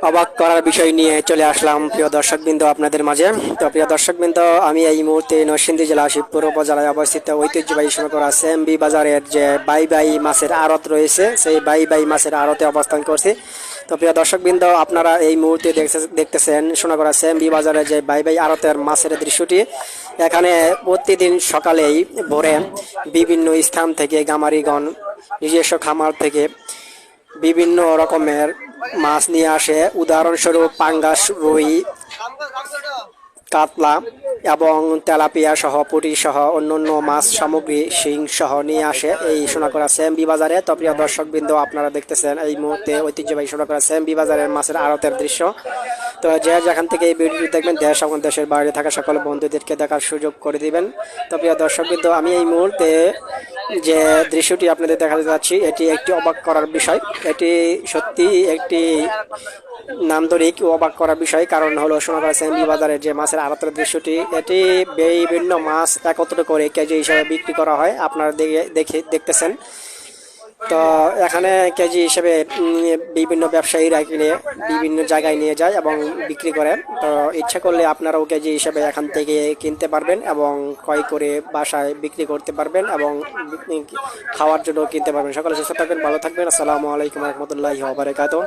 অবাক করার বিষয় নিয়ে চলে আসলাম প্রিয় দর্শকবৃন্দ আপনাদের মাঝে। তো প্রিয় দর্শকবৃন্দ, আমি এই মুহূর্তে নরসিংদী জেলা শিবপুর উপজেলায় অবস্থিত ঐতিহ্যবাহী সোনাকড়া সেমবি বাজারের যে বাই বাই মাছের আড়ত রয়েছে, সেই বাই বাই মাছের আড়তে অবস্থান করছি। তো প্রিয় দর্শকবৃন্দ, আপনারা এই মুহূর্তে দেখতেছেন সোনাকড়া সেমবি বাজারে যে বাই বাই আড়তের মাছের দৃশ্যটি। এখানে প্রতিদিন সকালেই ভোরে বিভিন্ন স্থান থেকে গামারিগণ নিজস্ব খামার থেকে বিভিন্ন রকমের মাছ নিয়ে আসে। উদাহরণস্বরূপ পাঙ্গাস, রুই, কাতলা এবং তেলাপিয়া সহ পুঁটি সহ অন্যান্য মাছ সামগ্রী শিং সহ নিয়ে আসে এই সোনাকড়া সেমবি বাজারে। তো প্রিয় দর্শকবৃন্দ, আপনারা দেখতেছেন এই মুহূর্তে ঐতিহ্যবাহী সোনাকড়া সেমবি বাজারের মাছের আড়তের দৃশ্য। তো যে যেখান থেকে এই ভিডিওটি দেখবেন, দেশ এবং দেশের বাইরে থাকা সকল বন্ধুদেরকে দেখার সুযোগ করে দিবেন। তো প্রিয় দর্শকবৃন্দ, আমি এই মুহূর্তে যে দৃশ্যটি আপনাদের দেখাতে যাচ্ছি, এটি একটি অবাক করার বিষয়। এটি সত্যি একটি নান্দনিক ও অবাক করার বিষয়। কারণ হলো সোনাকড়া সেমবি বাজারের যে মাছের আড়তের দৃশ্যটি, এটি বিভিন্ন মাছ একত্র করে কেজি হিসেবে বিক্রি করা হয়। আপনারা দেখতেছেন। তো এখানে কেজি হিসেবে বিভিন্ন ব্যবসায়ীরা কিনে বিভিন্ন জায়গায় নিয়ে যায় এবং বিক্রি করে। তো ইচ্ছা করলে আপনারাও কেজি হিসেবে এখান থেকে কিনতে পারবেন এবং ক্রয় করে বাসায় বিক্রি করতে পারবেন এবং খাওয়ার জন্য কিনতে পারবেন। সকলে সুস্থ থাকবেন, ভালো থাকবেন। আসসালামু আলাইকুম রহমতুল্লাহি ওয়া বারাকাতুহু।